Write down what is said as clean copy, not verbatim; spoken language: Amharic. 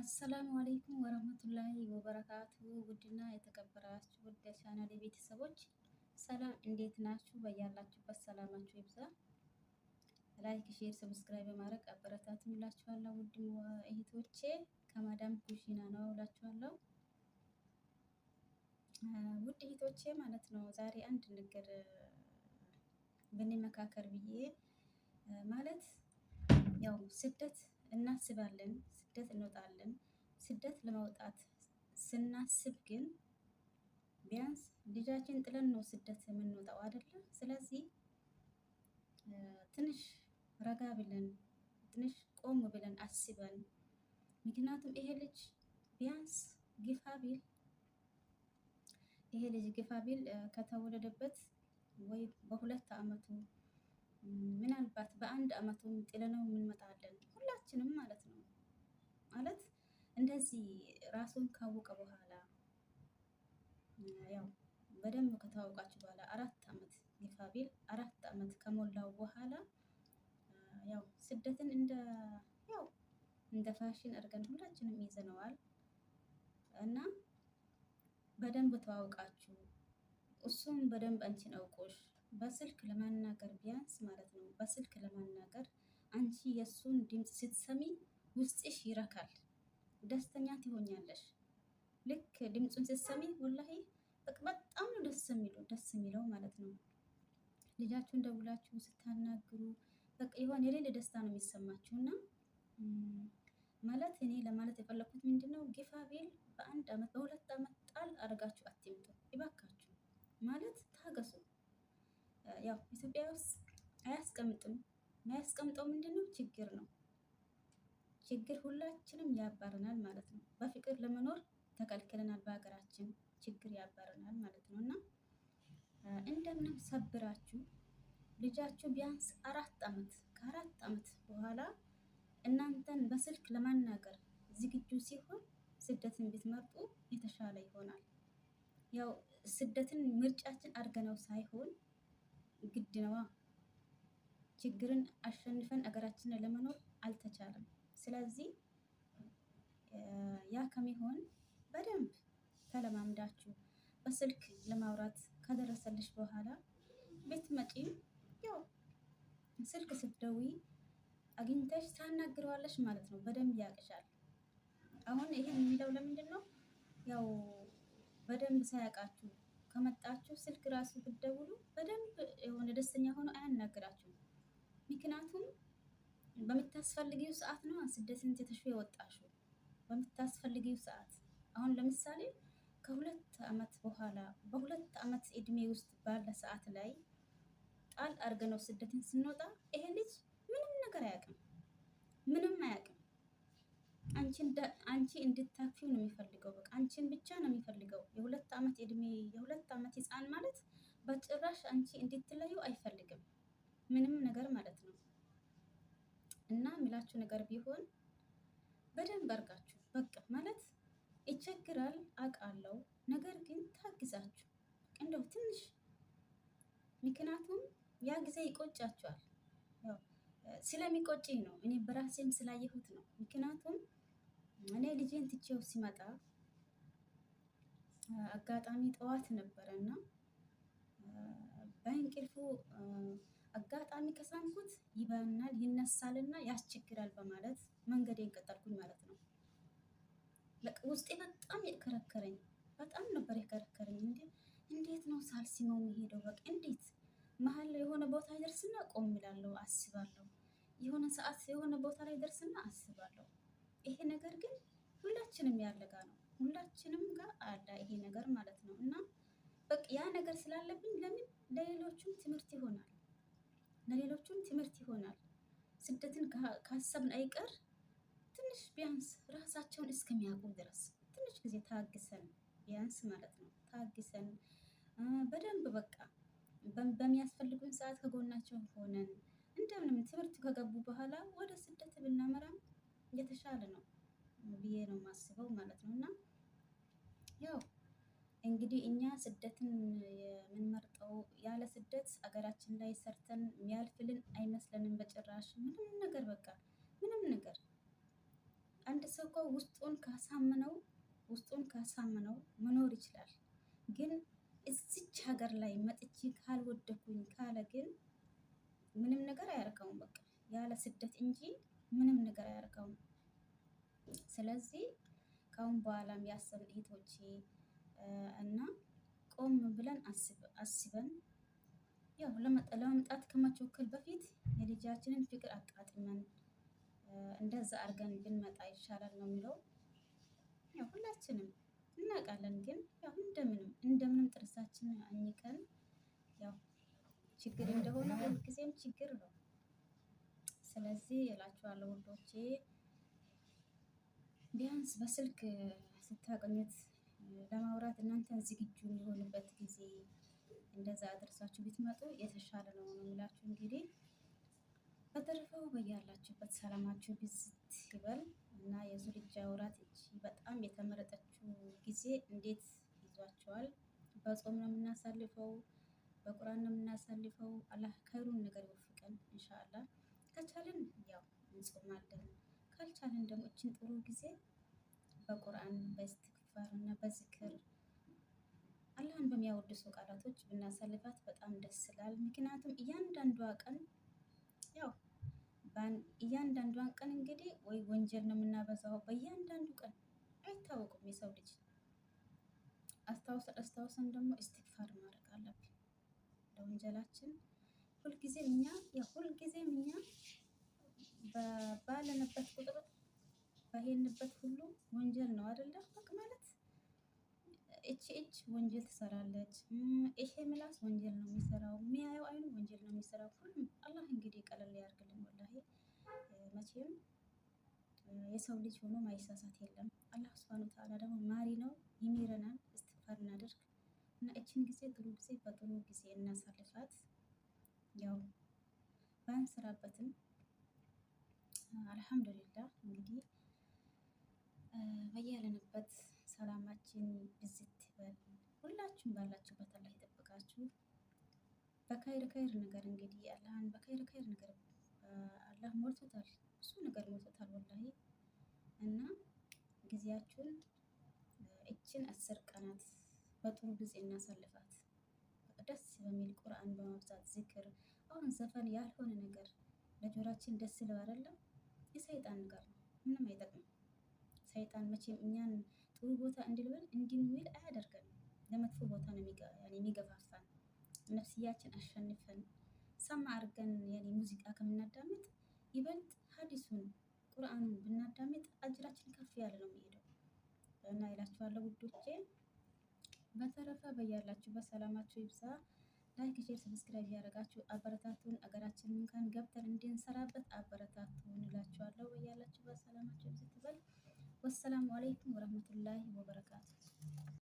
አሰላሙ አለይኩም ወረህመቱላሂ ወበረካቱ። ውድና የተከበራችሁ ውድ የቻናሌ ቤተሰቦች ሰላም፣ እንዴት ናችሁ? በያላችሁበት ሰላማችሁ ይብዛ። ላይክ፣ ሼር፣ ሰብስክራይብ በማድረግ አበረታቱኝ እላችኋለሁ። ውድ እህቶቼ ከማዳም ኩሽና ነው እላችኋለሁ። ውድ እህቶቼ ማለት ነው ዛሬ አንድ ነገር ብንመካከር ብዬ ማለት ያው ስደት እናስባለን፣ ስደት እንወጣለን። ስደት ለመውጣት ስናስብ ግን ቢያንስ ልጃችን ጥለን ነው ስደት የምንወጣው አይደለም። ስለዚህ ትንሽ ረጋ ብለን ትንሽ ቆም ብለን አስበን፣ ምክንያቱም ይሄ ልጅ ቢያንስ ግፋ ቢል ከተወለደበት ወይ በሁለት ዓመቱ ምናልባት በአንድ ዓመቱ ጥለነው እንመጣለን ሁላችንም ማለት ነው። ማለት እንደዚህ ራሱን ካወቀ በኋላ ያው በደንብ ከተዋወቃችሁ በኋላ 4 ዓመት ይፋ ቢል 4 ዓመት ከሞላው በኋላ ያው ስደትን እንደ ፋሽን አድርገን ሁላችንም ይዘነዋል እና በደንብ ተዋውቃችሁ እሱም በደንብ አንቺን አውቆሽ በስልክ ለማናገር ቢያንስ ማለት ነው በስልክ ለማናገር አንቺ የእሱን ድምፅ ስትሰሚ ውስጥሽ ይረካል፣ ደስተኛ ትሆኛለሽ። ልክ ድምፁን ስትሰሚ ወላሂ በጣም ነው ደስ የሚለው ማለት ነው። ልጃችሁን ደውላችሁ ስታናግሩ በቃ የሆነ የሌለ ደስታ ነው የሚሰማችሁ እና ማለት እኔ ለማለት የፈለኩት ምንድነው ግፋ ቢል በአንድ ዓመት በሁለት ዓመት ጣል አድርጋችሁ አትምጡ ይባካችሁ። ማለት ታገሱ። ያው ኢትዮጵያ ውስጥ አያስቀምጥም። የሚያስቀምጠው ምንድነው ችግር ነው። ችግር ሁላችንም ያባረናል ማለት ነው። በፍቅር ለመኖር ተከልክለናል። በሀገራችን ችግር ያባረናል ማለት ነው እና እንደምንም ሰብራችሁ ልጃችሁ ቢያንስ 4 ዓመት ከ4 ዓመት በኋላ እናንተን በስልክ ለማናገር ዝግጁ ሲሆን ስደትን ብትመርጡ የተሻለ ይሆናል። ያው ስደትን ምርጫችን አድርገነው ሳይሆን ግድ ነዋ። ችግርን አሸንፈን አገራችንን ለመኖር አልተቻለም። ስለዚህ ያ ከሚሆን በደንብ ተለማምዳችሁ በስልክ ለማውራት ከደረሰልሽ በኋላ ቤት መጪም ያው ስልክ ስትደውይ አግኝተሽ ታናግረዋለሽ ማለት ነው። በደንብ ያቅሻል። አሁን ይሄን የሚለው ለምንድን ነው? ያው በደንብ ሳያውቃችሁ ከመጣችሁ ስልክ ራሱ ብትደውሉ በደንብ የሆነ ደስተኛ ሆኖ አያናግራችሁም። ምክንያቱም በምታስፈልጊው ሰዓት ነው ስደትን ትተሽው የወጣሽው። በምታስፈልጊው ሰዓት አሁን ለምሳሌ ከ2 ዓመት በኋላ በ2 ዓመት እድሜ ውስጥ ባለ ሰዓት ላይ ጣል አድርገነው ስደትን ስንወጣ ይሄ ልጅ ምንም ነገር አያውቅም፣ ምንም አያውቅም። አንቺ እንድታክፊው ነው የሚፈልገው። በቃ አንቺን ብቻ ነው የሚፈልገው። የ2 ዓመት እድሜ የ2 ዓመት ህፃን ማለት በጭራሽ አንቺ እንድትለዩ አይፈልግም፣ ምንም ነገር ማለት ነው። እና የሚላችሁ ነገር ቢሆን በደንብ አድርጋችሁ በቃ ማለት ይቸግራል አውቃለሁ። ነገር ግን ታግዛችሁ እንደው ትንሽ ምክንያቱም ያ ጊዜ ይቆጫችኋል። ያው ስለሚቆጭኝ ነው፣ እኔ በራሴም ስላየሁት ነው። ምክንያቱም እኔ ልጄን ትቼው ሲመጣ አጋጣሚ ጠዋት ነበረና በእንቅልፉ አጋጣሚ ከሳምኩት ይበናል ይነሳልና ያስቸግራል በማለት መንገዴን ቀጠልኩኝ ማለት ነው። በቃ ውስጤ በጣም የከረከረኝ በጣም ነበር የከረከረኝ። እንዴት ነው ሳልሲመው የሚሄደው? በቃ እንዴት መሀል የሆነ ቦታ ይደርስና ቆም እላለሁ፣ አስባለሁ። የሆነ ሰዓት የሆነ ቦታ ላይ ደርስና አስባለሁ። ይሄ ነገር ግን ሁላችንም ያለጋ ነው፣ ሁላችንም ጋር አለ ይሄ ነገር ማለት ነው። እና በቃ ያ ነገር ስላለብኝ ለምን ለሌሎቹም ትምህርት ይሆናል፣ ለሌሎቹም ትምህርት ይሆናል። ስደትን ካሰብን አይቀር ትንሽ ቢያንስ ራሳቸውን እስከሚያውቁ ድረስ ትንሽ ጊዜ ታግሰን ቢያንስ ማለት ነው ታግሰን በደንብ በቃ በሚያስፈልጉን ሰዓት ከጎናቸው ሆነን እንደምንም ትምህርት ከገቡ በኋላ ወደ ስደት ብናመራም የተሻለ ነው ብዬ ነው የማስበው ማለት ነው። እና ያው እንግዲህ እኛ ስደትን የምንመርጠው ያለ ስደት አገራችን ላይ ሰርተን የሚያልፍልን አይመስለንም በጭራሽ። ምንም ነገር በቃ ምንም ነገር አንድ ሰው እኮ ውስጡን ካሳመነው መኖር ይችላል። ግን እዚች ሀገር ላይ መጥቼ ካልወደኩኝ ካለ ግን ምንም ነገር አያረካውም። በቃ ያለ ስደት እንጂ ምንም ነገር አያረካውም። ስለዚህ ካሁን በኋላም ያሰብን እህቶቼ እና ቆም ብለን አስበን ያው ለመምጣት ከመቸኮል በፊት የልጃችንን ፍቅር አጣጥመን እንደዛ አድርገን ብንመጣ ይሻላል ነው የሚለው። ያው ሁላችንም እናውቃለን፣ ግን ያው እንደምንም ጥርሳችንን አኝከን ያው ችግር እንደሆነ ሁልጊዜም ችግር ነው። ስለዚህ እላችኋለሁ ውዶቼ ቢያንስ በስልክ ስታገኙት ለማውራት እናንተን ዝግጁ የሚሆንበት ጊዜ እንደዛ አድርሳችሁ ብትመጡ የተሻለ ነው የሚላችሁ። እንግዲህ በተረፈው በያላችሁበት ሰላማችሁ ብዝት ይበል እና የዙ ልጅ አውራት እቺ በጣም የተመረጠችው ጊዜ እንዴት ይዟቸዋል? በጾም ነው የምናሳልፈው፣ በቁርአን ነው የምናሳልፈው። አላህ ከይሩን ነገር ይወፍቀን ኢንሻአላህ። ከቻልን ያው እንጾማለን፣ ካልቻልን ደግሞ እችን ጥሩ ጊዜ በቁርአን በእስትግፋር እና በዝክር አላህን በሚያወድሱ ቃላቶች ብናሳልፋት በጣም ደስ ይላል። ምክንያቱም እያንዳንዷን ቀን እንግዲህ ወይ ወንጀል ነው የምናበዛው በእያንዳንዱ ቀን አይታወቁም። የሰው ልጅ አስታውሰን ደግሞ እስትግፋር ማድረግ አለብን ለወንጀላችን። ሁልጊዜም እኛ ባለንበት ቁጥር በሄንበት ሁሉ ወንጀል ነው አይደለ? በቃ ማለት እጅ ወንጀል ትሰራለች፣ ይሄ ምላስ ወንጀል ነው የሚሰራው፣ የሚያየው አይኑ ወንጀል ነው የሚሰራው። ሁሉም አላህ እንግዲህ ቀለል ያርግልን። ወላሂ መቼም የሰው ልጅ ሆኖ ማይሳሳት የለም። አላህ ሱብሃነሁ ወተዓላ ደግሞ ማሪ ነው፣ ይምረናል። እስትግፋር እናድርግ እና እችን ጊዜ ጥሩ ጊዜ በጥሩ ጊዜ እናሳልፋት። ያው ባንሰራበትም አልሐምዱሊላህ እንግዲህ በያለንበት ሰላማችን ብዝት ይበል። ሁላችሁም ባላችሁበት አላህ ይጠብቃችሁ። በኸይር ነገር እንግዲህ አላህን በኸይር ነገር አላህ ሞልቶታል፣ ብዙ ነገር ሞልቶታል ወላሂ። እና ጊዜያችሁን እችን 10 ቀናት በጥሩ ጊዜ እናሳልፋት። ደስ በሚል ቁርአን በማብዛት ዝክር። አሁን ዘፈን ያልሆነ ነገር ለጆራችን ደስ ይለው አይደለም? የሰይጣን ነገር ነው፣ ምንም አይጠቅምም። ሰይጣን መቼም እኛን ጥሩ ቦታ እንድንውል አያደርገንም። ለመጥፎ ቦታ ነው የሚገፋፋን። ነፍስያችን አሸንፈን ሰማ አድርገን ሙዚቃ ከምናዳምጥ ይበልጥ ሀዲሱን ቁርአኑን ብናዳምጥ አጅራችን ከፍ ያለ ነው የሚሄደው እና ይላችኋለሁ ውዶቼ። በተረፈ በያላችሁ በሰላማችሁ ይብዛ። ላይክ፣ ሼር፣ ሰብስክራይብ ያደረጋችሁ አበረታቱን። አገራችንን እንኳን ገብተን እንድንሰራበት አበረታቱን እላችኋለሁ። በያላችሁ በሰላማችሁ ይብዛ። ወሰላሙ አለይኩም ወረህመቱላሂ ወበረካቱ።